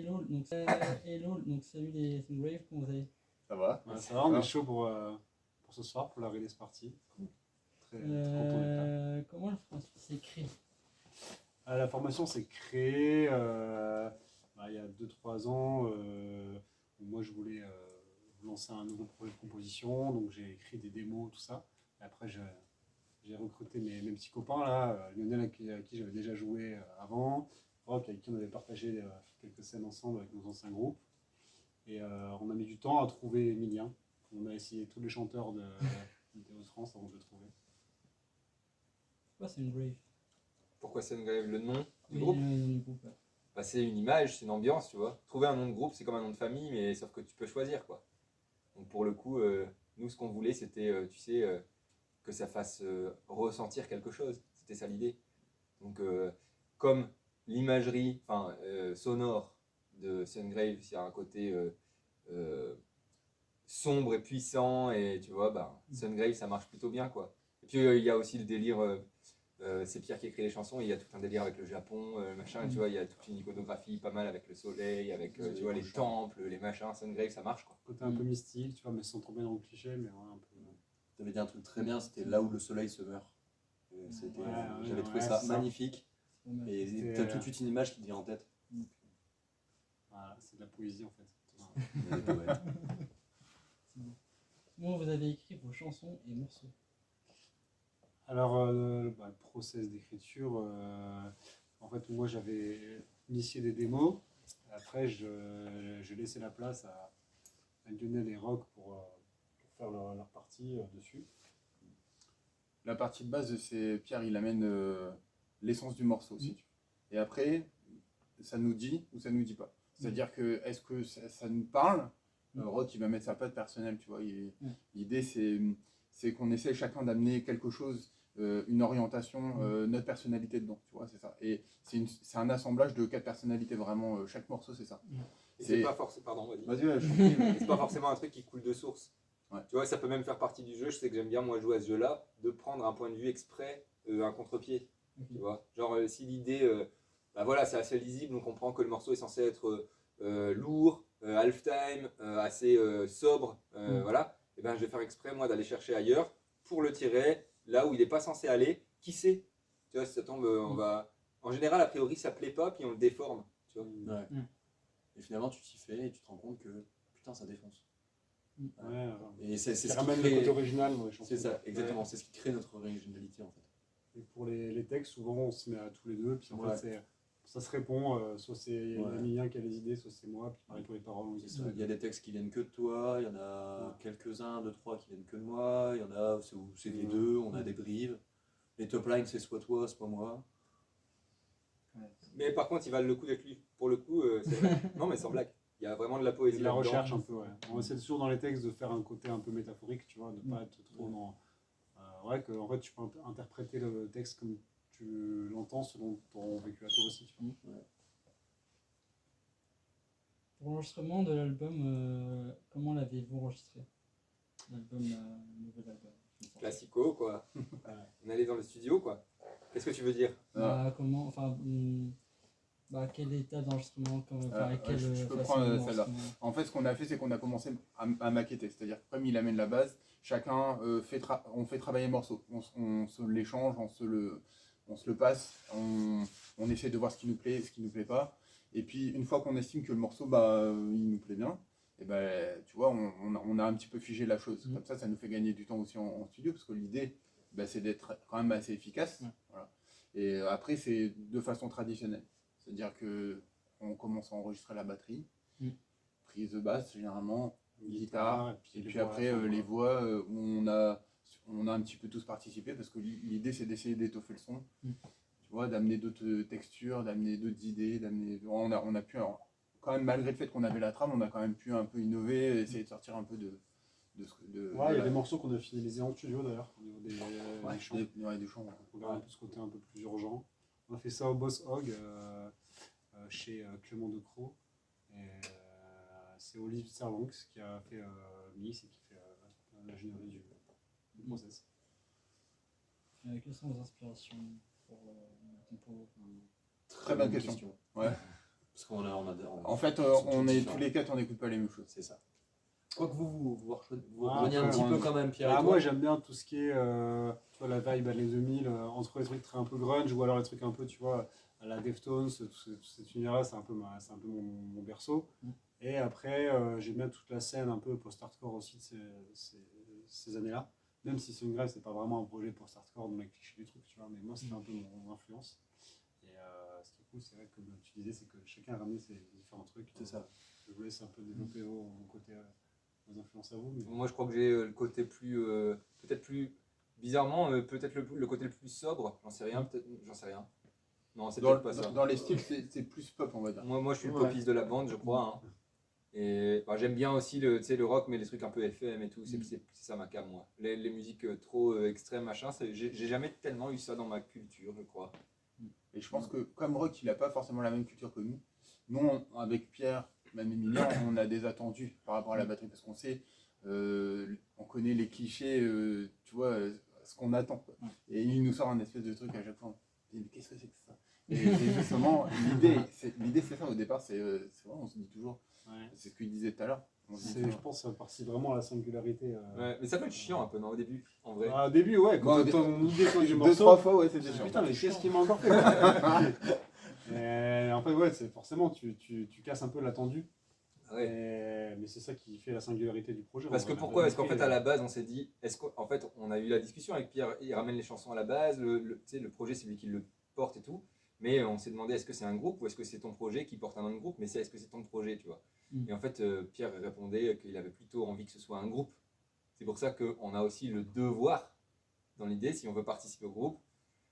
Hello, donc salut les Sungrave, comment vous allez? Ça va? Ouais, ça va, on est chaud pour ce soir, pour la release party. Très content d'être là. Comment la formation s'écrit? La formation s'est créée il y a 2-3 ans. Où moi, je voulais lancer un nouveau projet de composition, donc j'ai écrit des démos, tout ça. Et après, j'ai recruté mes petits copains, là, Lionel avec qui j'avais déjà joué avant, Rock avec qui on avait partagé quelques scènes ensemble avec nos anciens groupes. Et on a mis du temps à trouver Emilien. On a essayé tous les chanteurs de Hauts-de-France avant de le trouver. Pourquoi Sungrave? Pourquoi Sungrave? Le nom du Oui, groupe? le nom du groupe. Ouais. Bah, c'est une image, c'est une ambiance, tu vois. Trouver un nom de groupe, c'est comme un nom de famille, mais sauf que tu peux choisir, quoi. Donc pour le coup, nous, ce qu'on voulait, c'était, que ça fasse ressentir quelque chose. C'était ça l'idée. Donc comme l'imagerie sonore de Sungrave, il y a un côté sombre et puissant, et tu vois, Sungrave, ça marche plutôt bien, quoi. Et puis il y a aussi le délire... c'est Pierre qui écrit les chansons, et il y a tout un délire avec le Japon, machin, tu vois, il y a toute une iconographie pas mal avec le soleil, avec tu vois, les temples, les machins, Sungrave, ça marche, quoi. Côté un peu mystique, tu vois, mais sans tomber dans le cliché, mais ouais, un peu. Tu avais dit un truc très bien, c'était là où le soleil se meurt. J'avais trouvé ça magnifique. Et tu as tout de suite une image qui te vient en tête. Voilà, c'est de la poésie en fait. Comment vous avez écrit vos chansons et morceaux? Alors, le process d'écriture, en fait, moi j'avais initié des démos. Après, je laissais la place à Lionel et Rock pour faire leur partie dessus. La partie de base, c'est Pierre, il amène l'essence du morceau, si tu veux. Et après, ça nous dit ou ça nous dit pas. C'est-à-dire que, est-ce que ça nous parle? Rock, il va mettre sa patte personnelle, tu vois. L'idée, c'est qu'on essaie chacun d'amener quelque chose, une orientation, notre personnalité dedans, tu vois, c'est ça. Et c'est un assemblage de 4 personnalités, vraiment, chaque morceau, c'est ça. Et c'est pas forcément... Pardon, vas-y. Vas-y, c'est pas forcément un truc qui coule de source. Ouais. Tu vois, ça peut même faire partie du jeu. Je sais que j'aime bien, moi, jouer à ce jeu-là, de prendre un point de vue exprès, un contre-pied. Tu vois, genre, si l'idée, voilà, c'est assez lisible, on comprend que le morceau est censé être lourd, halftime, assez sobre, voilà, et ben je vais faire exprès, moi, d'aller chercher ailleurs pour le tirer là où il n'est pas censé aller. Qui sait? Tu vois, si ça tombe, on va... En général, a priori, ça plaît pas, puis on le déforme. Tu vois. Ouais. Et finalement, tu t'y fais et tu te rends compte que putain, ça défonce. Ouais, et c'est ce qui ramène crée... le côté original dans les chansons. C'est ça, exactement. Ouais. C'est ce qui crée notre originalité, en fait. Et pour les textes, souvent, on se met à tous les deux, puis en fait, ça se répond, soit c'est Emilien qui a les idées, soit c'est moi, puis pareil pour les paroles. Il y a des textes qui viennent que de toi, il y en a quelques-uns, 2-3 qui viennent que de moi, il y en a où c'est les deux, on a des brives. Les top lines, c'est soit toi, soit moi. Mais par contre, il valent le coup d'être lu. Pour le coup, c'est vrai. Non, mais sans blague. Il y a vraiment de la poésie. De la recherche un peu, ouais. On essaie toujours dans les textes de faire un côté un peu métaphorique, tu vois, de pas être trop dans... que en fait, tu peux interpréter le texte comme tu l'entends selon ton vécu à toi aussi, tu vois. Pour l'enregistrement de l'album, comment l'avez-vous enregistré? L'album, nouvel album. Classico, quoi. On allait dans le studio, quoi. Qu'est-ce que tu veux dire? Comment, enfin, quel état d'enregistrement, je peux prendre celle-là. En fait, ce qu'on a fait, c'est qu'on a commencé à maqueter. C'est-à-dire que comme il amène la base, chacun on fait travailler le morceau. On se l'échange, on se le passe, on essaie de voir ce qui nous plaît et ce qui nous plaît pas. Et puis, une fois qu'on estime que le morceau, il nous plaît bien, et tu vois, on a un petit peu figé la chose. Comme ça nous fait gagner du temps aussi en studio, parce que l'idée, c'est d'être quand même assez efficace. Voilà. Et après, c'est de façon traditionnelle. C'est-à-dire qu'on commence à enregistrer la batterie, prise de basse généralement, guitare, et puis après les voix où on a un petit peu tous participé, parce que l'idée c'est d'essayer d'étoffer le son, tu vois, d'amener d'autres textures, d'amener d'autres idées, on a pu, alors, quand même malgré le fait qu'on avait la trame, on a quand même pu un peu innover, essayer de sortir un peu de il y a des morceaux qu'on a finalisés en studio d'ailleurs, au niveau des chants. Des chants. On a un peu ce côté un peu plus urgent. On a fait ça au Boss Hog, chez Clément Decroix. Et c'est Olive Servanx qui a fait mix et qui fait l'ingénierie du process. Quelles sont vos inspirations pour la compo? Très bonne question. Ouais. Parce qu'on a, En fait, sont on tous est différents. tous les 4, on n'écoute pas les mêmes choses. C'est ça. Quoique vous Ah, rejoignez un ouais, petit ouais. peu quand même, Pierre. et Ah, toi. moi j'aime bien tout ce qui est tu vois, la vibe années 2000, entre les trucs très un peu grunge ou alors les trucs un peu, tu vois, à la Deftones, tout cet univers-là, c'est un peu, mon berceau. Et après, j'aime bien toute la scène un peu post-hardcore aussi de ces années-là. Même si Sun Grave, c'est pas vraiment un projet post-hardcore dans les clichés du truc, tu vois, mais moi c'était un peu mon influence. Et ce qui est cool, c'est vrai que comme tu disais, c'est que chacun a ramené ses différents trucs. C'est ça. Je vous laisse un peu développer vos côtés, vos influences à vous. Mais... Moi, je crois que j'ai le côté plus, peut-être plus, bizarrement, peut-être le côté le plus sobre. J'en sais rien, peut-être, j'en sais rien. Non, c'est peut-être pas ça. Dans les styles, c'est plus pop, on va dire. Moi, je suis le Ouais. popiste de la bande, je crois. Hein. Et bah, j'aime bien aussi le rock, mais les trucs un peu FM et tout, c'est ça ma cam, moi. Les musiques trop extrêmes, machin, j'ai jamais tellement eu ça dans ma culture, je crois. Et je pense que comme Rock, il n'a pas forcément la même culture que nous. Nous, avec Pierre, même Emilien, on a des attendus par rapport à la batterie parce qu'on sait, on connaît les clichés, tu vois, ce qu'on attend. Quoi. Et il nous sort un espèce de truc à chaque fois. On dit, mais qu'est-ce que c'est que ça? Et justement, l'idée c'est ça au départ, c'est vrai, on se dit toujours, c'est ce qu'il disait tout à l'heure. Je pense que ça participe vraiment à la singularité. Ouais, mais ça peut être chiant un peu, non, au début, en vrai. Au début, ouais, quand Bon, on nous décolle du 2-3 morceau. fois, ouais, c'était Je dis, sûr. putain, mais qu'est-ce qu'il m'a encore fait quoi. Et en fait, ouais, c'est forcément, tu casses un peu l'attendu. Ouais. Mais c'est ça qui fait la singularité du projet. Parce que pourquoi? Parce qu'en fait, à la base, on s'est dit, est-ce qu'en fait, on a eu la discussion avec Pierre, il ramène les chansons à la base, tu sais, le projet, c'est lui qui le porte et tout. Mais on s'est demandé, est-ce que c'est un groupe ou est-ce que c'est ton projet qui porte un autre groupe? Mais est-ce que c'est ton projet, tu vois? Et en fait, Pierre répondait qu'il avait plutôt envie que ce soit un groupe. C'est pour ça qu'on a aussi le devoir, dans l'idée, si on veut participer au groupe,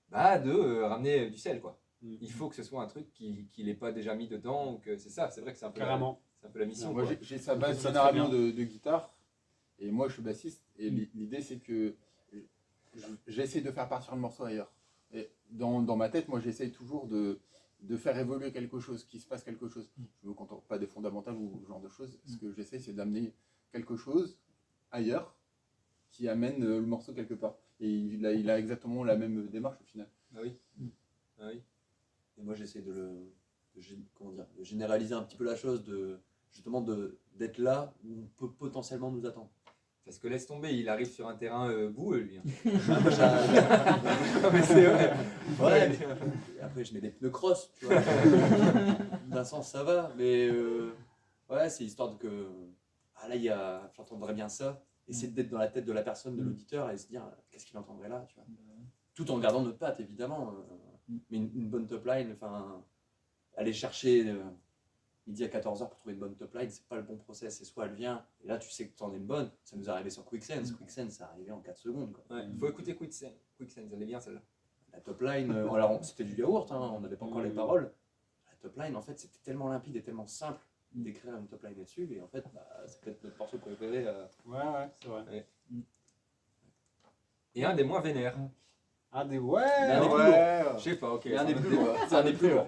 bah, de ramener du sel, quoi. Il faut que ce soit un truc qu'il n'ait pas déjà mis dedans, ou que c'est ça, c'est vrai que c'est un peu, c'est un peu la mission. Moi, quoi. j'ai sa base généralement de guitare, et moi je suis bassiste, et l'idée c'est que j'essaie de faire partir le morceau ailleurs. Et dans ma tête, moi j'essaie toujours de faire évoluer quelque chose, qu'il se passe quelque chose. Je ne me contente pas des fondamentales ou ce genre de choses. Ce que j'essaie, c'est d'amener quelque chose ailleurs qui amène le morceau quelque part. Et il a exactement la même démarche au final. Ah oui. Ah oui. Et moi, j'essaie de généraliser un petit peu la chose, justement d'être là où on peut potentiellement nous attendre. Parce que laisse tomber, il arrive sur un terrain boueux, lui. Hein. Non, mais c'est vrai. Ouais, mais après, je mets des pneus cross, tu vois. D'un sens, ça va, mais ouais, c'est histoire de que. Ah là, j'entendrais bien ça. Essayer d'être dans la tête de la personne, de l'auditeur, et se dire qu'est-ce qu'il entendrait là, tu vois. Tout en gardant notre patte, évidemment. Mais une bonne top line, enfin, aller chercher midi à 14h pour trouver une bonne top line, c'est pas le bon process. C'est soit elle vient, et là tu sais que tu en es une bonne. Ça nous est arrivé sur Quicksense. Quicksense, ça arrivait en 4 secondes. Quoi. Ouais, il faut écouter Quicksense, elle est bien celle-là. La top line, alors c'était du yaourt, hein, on n'avait pas encore les paroles. La top line, en fait, c'était tellement limpide et tellement simple d'écrire une top line là-dessus, et en fait, c'est peut-être notre morceau préféré. Ouais, c'est vrai. Ouais. Et un des moins vénères. Un des Je sais pas, ok. Et un des plus lourds. C'est un des plus lourds.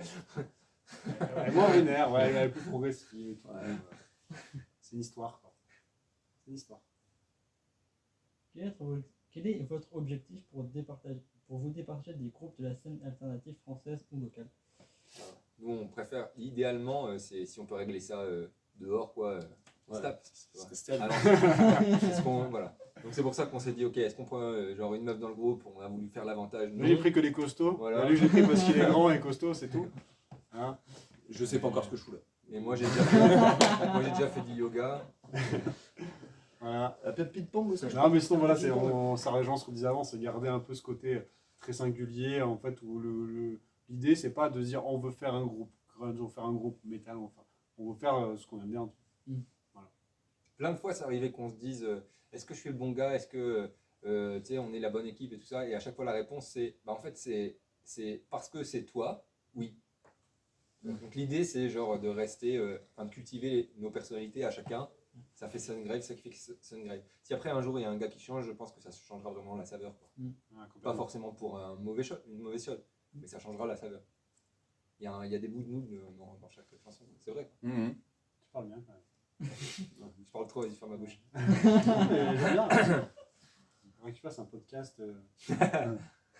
moins vénère, ouais, elle est plus progressive et tout. Ouais. C'est une histoire, quoi. C'est une histoire. Quel est votre objectif pour vous départager des groupes de la scène alternative française ou locale? Nous, on préfère, idéalement, c'est si on peut régler ça dehors, quoi. Voilà. Donc c'est pour ça qu'on s'est dit, ok, est-ce qu'on prend genre une meuf dans le groupe? On a voulu faire l'avantage. Lui, j'ai pris que les costauds. Voilà. Lui, j'ai pris parce qu'il est grand et costaud, c'est tout. Hein? Je sais pas encore ce que je fous là. Et moi, j'ai déjà fait du yoga. Voilà. La pépite pong ou ça? Non, mais sinon, voilà, ça rejoint ce qu'on disait avant, c'est garder un peu ce côté très singulier, en fait, où l'idée, c'est pas de dire on veut faire un groupe grunge, on veut faire un groupe métal, enfin, on veut faire ce qu'on aime bien. Voilà. Plein de fois, c'est arrivé qu'on se dise est-ce que je suis le bon gars? Est-ce que tu sais, on est la bonne équipe et tout ça? Et à chaque fois, la réponse, c'est bah, en fait, c'est parce que c'est toi, oui. Donc l'idée, c'est genre de rester, de cultiver nos personnalités à chacun. Ça fait Sun Grave, ça qui fait Sun Grave. Si après un jour il y a un gars qui change, je pense que ça changera vraiment la saveur. Quoi. Pas forcément pour une mauvaise chose, mais ça changera la saveur. Il y a des bouts de nous dans chaque chanson, c'est vrai. Tu parles bien quand même. Je parle trop, vas-y, ferme ma bouche. J'aime bien. Il faudrait que tu fasses un podcast.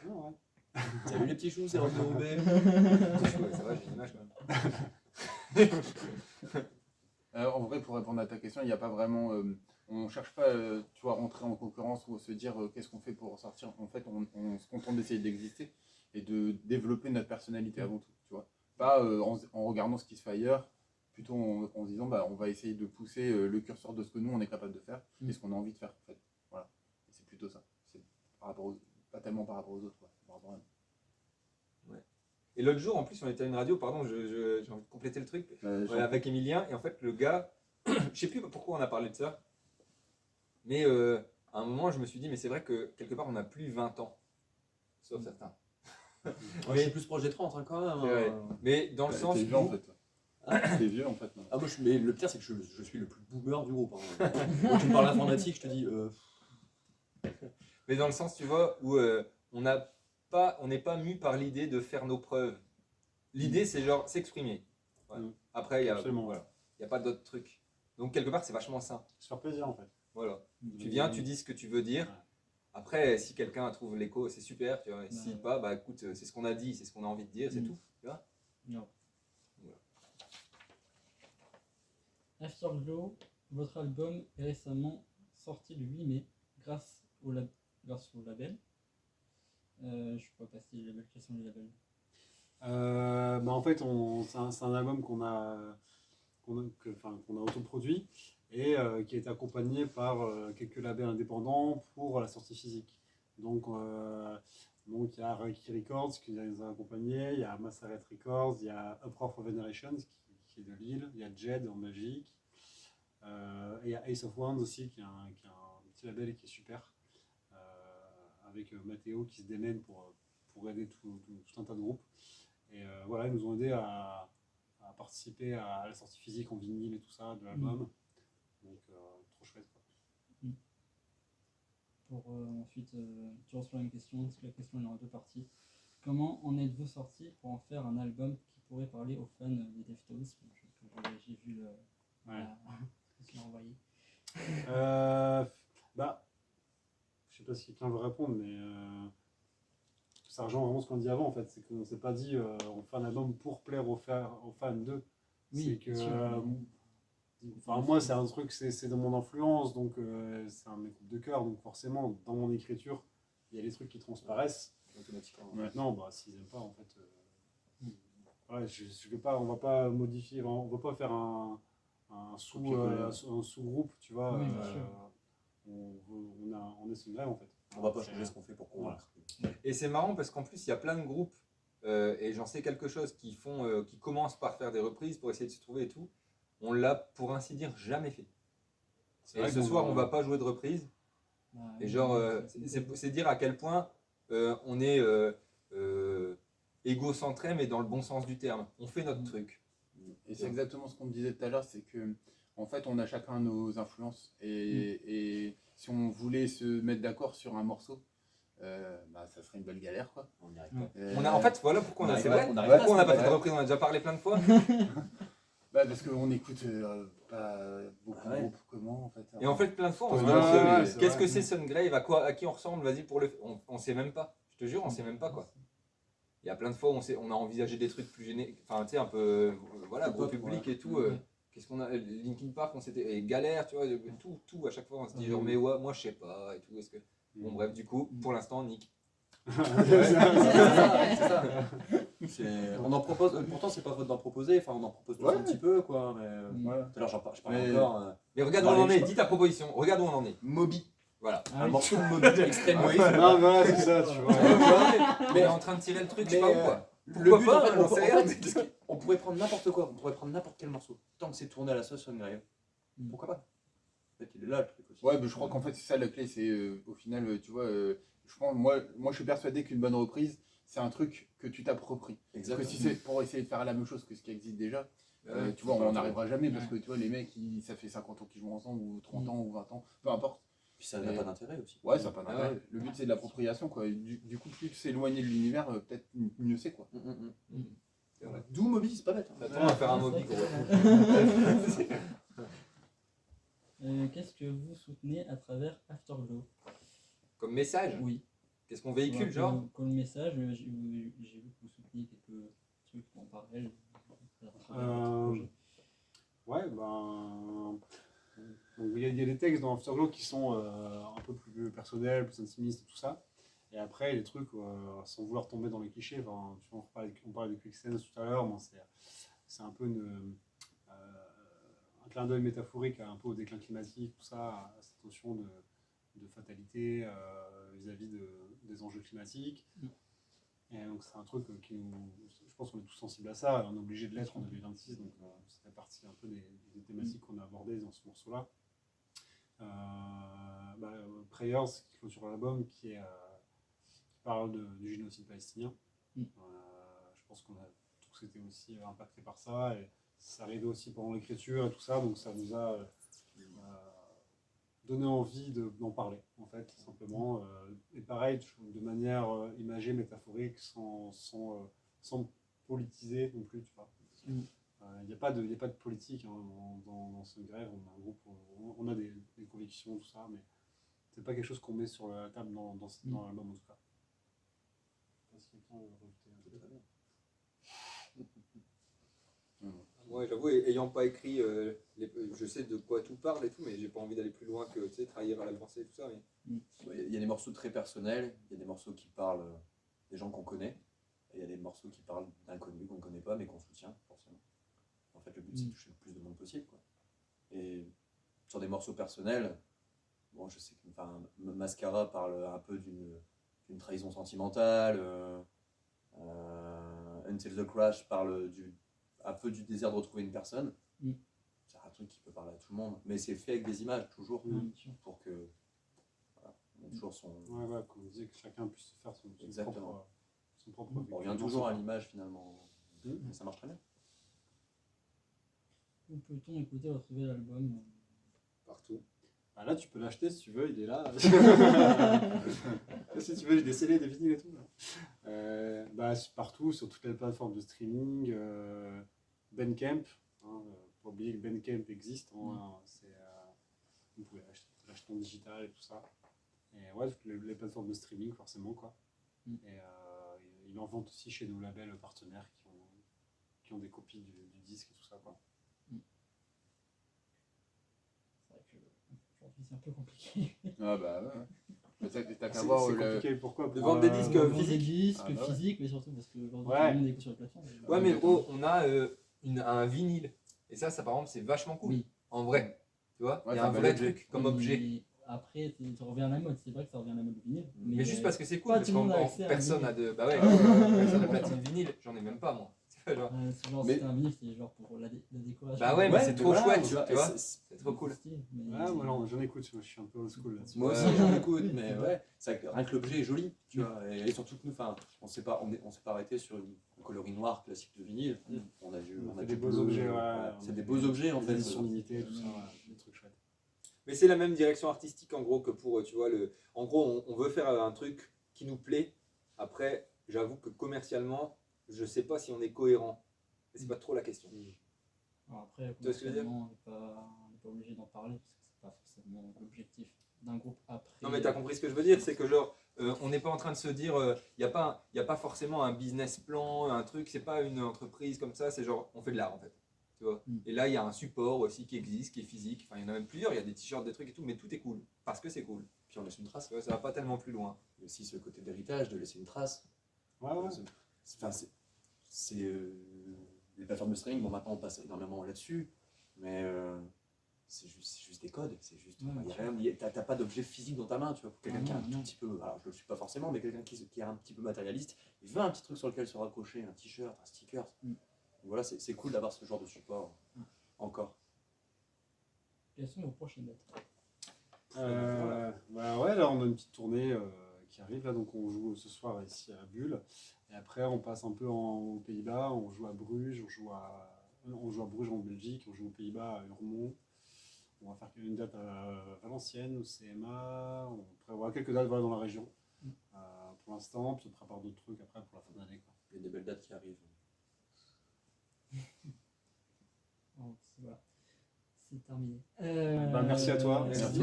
Non, ouais. Salut les petits choux, c'est Renaud Roubaix. Ça va, j'ai une image quand même. En vrai, pour répondre à ta question, il n'y a pas vraiment. On ne cherche pas, tu vois, rentrer en concurrence ou se dire qu'est-ce qu'on fait pour sortir. En fait, on se contente d'essayer d'exister et de développer notre personnalité avant tout, tu vois. Pas en regardant ce qui se fait ailleurs, plutôt en se disant bah, on va essayer de pousser le curseur de ce que nous on est capable de faire et ce qu'on a envie de faire, en fait. Voilà. Et c'est plutôt ça. C'est par rapport pas tellement par rapport aux autres, quoi. Par rapport à nous. Et l'autre jour, en plus, on était à une radio, pardon, j'ai envie de compléter le truc, avec Emilien, et en fait, le gars, je sais plus pourquoi on a parlé de ça, mais à un moment, je me suis dit, mais c'est vrai que quelque part, on n'a plus 20 ans, sauf certains. Ouais, je suis plus proche des 30 hein, quand même. Ouais. Mais dans le sens T'es vieux, où... en fait. T'es vieux, en fait. Ah, moi, mais le pire, c'est que je suis le plus boomer du groupe. Hein. Moi, tu me parles d'informatique, je te dis. Mais dans le sens, tu vois, où on n'est pas mu par l'idée de faire nos preuves. L'idée, c'est genre s'exprimer. Voilà. Après, il n'y a pas d'autres trucs. Donc, quelque part, c'est vachement sain. Se faire plaisir en fait. Voilà. Tu viens, tu dis ce que tu veux dire. Après, si quelqu'un trouve l'écho, c'est super. Tu vois. Et si pas, bah écoute, c'est ce qu'on a dit, c'est ce qu'on a envie de dire, c'est tout. Tu vois. Non. Afterglow, votre album est récemment sorti le 8 mai grâce au label. Je ne sais pas passer les labels. Quels sont les labels? En fait, c'est un album qu'on a autoproduit et qui a été accompagné par quelques labels indépendants pour la sortie physique. Donc il y a Reiki Records qui nous a accompagnés, il y a Massaret Records, il y a Uproar for Venerations qui est de Lille, il y a Jed en Belgique, et il y a Ace of Wands aussi qui est un petit label qui est super, avec Matteo qui se démène pour aider tout un tas de groupes. Et voilà, ils nous ont aidés à participer à la sortie physique en vinyle et tout ça de l'album. Donc trop chouette quoi. Pour ensuite, tu reçois une question, parce que la question elle est en deux parties. Comment en êtes-vous sorti pour en faire un album qui pourrait parler aux fans des Deftones? J'ai vu ce que tu m'as envoyé. Je sais pas si quelqu'un veut répondre, mais ça rejoint vraiment ce qu'on dit avant en fait. C'est qu'on s'est pas dit on fait un album pour plaire aux fans d'eux. Oui, c'est que moi c'est un truc, c'est de mon influence, donc c'est un de mes groupes de cœur, donc forcément dans mon écriture il y a des trucs qui transparaissent automatiquement. Maintenant s'ils aiment pas en fait je vais pas, on va pas modifier, on va pas faire un sous-groupe, tu vois. Oui, on est Sungrave en fait. On va pas changer ce qu'on fait pour convaincre. Et c'est marrant parce qu'en plus, il y a plein de groupes, et j'en sais quelque chose, qui commencent par faire des reprises pour essayer de se trouver et tout. On l'a, pour ainsi dire, jamais fait. Et ce soir, on va pas jouer de reprise. Et genre, c'est dire à quel point on est égocentré, mais dans le bon sens du terme. On fait notre truc. Et c'est exactement ce qu'on disait tout à l'heure, c'est que en fait on a chacun nos influences et si on voulait se mettre d'accord sur un morceau, ça serait une belle galère quoi. On n'y arrive pas. On a, en fait, voilà pourquoi on a, c'est vrai, on pourquoi on n'a pas fait de reprise, on a déjà parlé plein de fois. Parce qu'on écoute pas beaucoup de groupes comment en fait. Et en fait, plein de fois, on se dit qu'est-ce que c'est Sungrave, à qui on ressemble, vas-y pour le. On sait même pas. Je te jure, on sait même pas quoi. Il y a plein de fois où on a envisagé des trucs plus gênés, enfin tu sais, un peu, voilà, gros public et tout. Qu'est-ce qu'on a, Linkin Park, on s'était, et galère, tu vois, tout à chaque fois, on se dit genre, mais ouais, moi je sais pas, et tout, est-ce que. Bon, bref, du coup, pour l'instant, Nick. C'est ça. On en propose, pourtant c'est pas faute d'en proposer, enfin on en propose tous un petit peu quoi, mais tout à l'heure je parle encore. Mais regarde où on en est, dis ta proposition, regarde où on en est. Moby. Voilà. Un morceau de Moby extrême. Non, voilà, c'est ça, tu vois. Mais en train de tirer le truc, je sais pas où quoi. Le but, pas, en fait, on pourrait prendre n'importe quoi, on pourrait prendre n'importe quel morceau, tant que c'est tourné à la sauce Sungrave. Pourquoi pas? En fait, il est là le truc aussi. Ouais, mais je crois qu'en fait c'est ça la clé, c'est au final, tu vois, je pense, moi je suis persuadé qu'une bonne reprise, c'est un truc que tu t'appropries. Exactement. Que si c'est pour essayer de faire la même chose que ce qui existe déjà, tu vois, on n'arrivera jamais parce que tu vois, les mecs, ça fait 50 ans qu'ils jouent ensemble, ou 30 ans, ou 20 ans, peu importe. Puis ça n'a pas d'intérêt aussi. Ouais, ça n'a pas d'intérêt. Le but c'est de l'appropriation, quoi. Du coup, plus s'éloigner de l'univers, peut-être mieux c'est, quoi. D'où Moby, c'est pas bête. Attends, on va faire un Moby gros. Qu'est-ce que vous soutenez à travers Afterglow? Comme message. Oui. Qu'est-ce qu'on véhicule, genre Comme message, j'ai vu que vous souteniez quelques trucs en parallèle. à travers votre projet. Ouais, ben. Donc, il y a des textes dans Afterglow qui sont un peu plus personnels, plus intimistes et tout ça. Et après, il y a des trucs, sans vouloir tomber dans les clichés, enfin, tu vois, on parlait de Quicksense tout à l'heure, bon, c'est un peu un clin d'œil métaphorique un peu au déclin climatique, tout ça, à cette notion de fatalité vis-à-vis des enjeux climatiques. Et donc c'est un truc qui nous... Je pense qu'on est tous sensibles à ça, on est obligé de l'être en 2026, donc ça fait partie un peu des thématiques qu'on a abordées dans ce morceau-là. Prayers, qui clôture l'album, qui parle du génocide palestinien. Je pense qu'on a tous été aussi impactés par ça, et ça arrivait aussi pendant l'écriture et tout ça, donc ça nous a donné envie d'en parler, en fait, tout simplement. Et pareil, de manière imagée, métaphorique, sans politiser non plus, tu vois. Il n'y a pas de politique hein, dans ce grève. On a un groupe, on a des convictions, tout ça, mais c'est pas quelque chose qu'on met sur la table dans l'album en tout cas. Je sais pas si quelqu'un veut rajouter un truc. Moi, j'avoue, ayant pas écrit, je sais de quoi tout parle et tout, mais j'ai pas envie d'aller plus loin que trahir à la pensée et tout ça. Mais... Il y a des morceaux très personnels, il y a des morceaux qui parlent des gens qu'on connaît, et il y a des morceaux qui parlent d'inconnus qu'on ne connaît pas, mais qu'on soutient, forcément. En fait, le but, c'est de toucher le plus de monde possible, quoi. Et sur des morceaux personnels, bon, je sais que Mascara parle un peu d'une trahison sentimentale, Until the Crash parle un peu du désir de retrouver une personne. C'est un truc qui peut parler à tout le monde, mais c'est fait avec des images, toujours, pour que... Voilà, on a toujours son... Ouais, comme on disait, que chacun puisse faire son propre On revient toujours à l'image, finalement. Mais ça marche très bien. Où peut-on écouter et retrouver l'album Partout. Ah là, tu peux l'acheter si tu veux, il est là. Si tu veux, j'ai des CD, des vinyles et tout. Partout, sur toutes les plateformes de streaming. Bandcamp, pour oublier que Bandcamp existe. Vous pouvez l'acheter en digital et tout ça. Et ouais, toutes les plateformes de streaming, forcément, quoi. Et il en vente aussi chez nos labels partenaires qui ont des copies du disque et tout ça, quoi. Aujourd'hui, c'est un peu compliqué. Ah bah ouais. T'as qu'à C'est voir compliqué, pourquoi De vendre des disques Vendre des physiques. disques Ah bah ouais. physiques, mais surtout parce que aujourd'hui, Ouais. tout le monde écoute sur les plateformes. Ouais, mais gros, on a un vinyle. Et ça, par exemple, c'est vachement cool. Oui. En vrai. Tu vois, Ouais, il y c'est a un un bel vrai objet. truc comme Mais objet. Après, ça revient à la mode. C'est vrai que ça revient à la mode du vinyle. Mais juste parce que c'est cool. pas Parce tout le monde a qu'en accès à un personne vinyle. a de. Bah ouais, personne n'a platine vinyle. J'en ai même pas, moi. Genre... C'est genre, Mais- c'était un vinyle, c'était genre pour la décoration. Bah ouais, mais c'est trop voilà, chouette, tu vois, tu vois. c'est C'est trop cool. Ouais, moi non, j'en écoute, moi, je suis un peu old school là-dessus. Moi aussi Ouais. j'en écoute, Oui, mais c'est ouais, rien que l'objet est joli, tu vois, et surtout que nous, on s'est pas arrêté sur une coloris noir classique de vinyle, on a fait du des beaux bleu, objets, ouais, voilà. on C'est a des fait beaux objets en Des fait. éditions limitées, tout ça, ouais, des trucs chouettes. Mais c'est la même direction artistique en gros que pour, tu vois, en gros, on veut faire un truc qui nous plaît. Après, j'avoue que commercialement, je sais pas si on est cohérent. Mais c'est pas trop la question. Alors après, Tu vois ce que je veux dire ? on n'est pas obligé d'en parler parce que c'est pas forcément l'objectif d'un groupe après. Non, mais t'as compris ce que je veux dire, c'est que genre, on n'est pas en train de se dire, il n'y a pas forcément un business plan, un truc, c'est pas une entreprise comme ça, c'est genre, on fait de l'art en fait. Tu vois. Et là, il y a un support aussi qui existe, qui est physique, enfin, il y en a même plusieurs, il y a des t-shirts, des trucs et tout, mais tout est cool, parce que c'est cool. Puis on laisse une trace. Tu vois, ça va pas tellement plus loin. Il y a aussi ce côté d'héritage, de laisser une trace. Ouais, ouais. Les plateformes de streaming, bon maintenant on passe énormément là-dessus, mais c'est juste des codes, c'est juste, t'as pas d'objet physique dans ta main, tu vois, pour quelqu'un qui est un tout petit peu, alors je le suis pas forcément, mais quelqu'un qui est un petit peu matérialiste, il veut un petit truc sur lequel se raccrocher, un t-shirt, un sticker. Donc voilà, c'est cool d'avoir ce genre de support encore. Quelles sont vos prochaines dates ? Bah ouais, là on a une petite tournée qui arrive, là, donc on joue ce soir ici à Bulle, et après on passe un peu aux Pays-Bas, on joue à Bruges, on joue à Bruges en Belgique, on joue aux Pays-Bas à Urmont, on va faire une date à Valenciennes, au CMA, on prévoit quelques dates dans la région pour l'instant, puis on prépare d'autres trucs après pour la fin d'année. Il y a des belles dates qui arrivent. Voilà. C'est terminé. Merci à toi. Merci.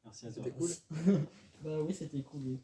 Merci à toi. C'était cool. Bah oui, c'était cool. Oui.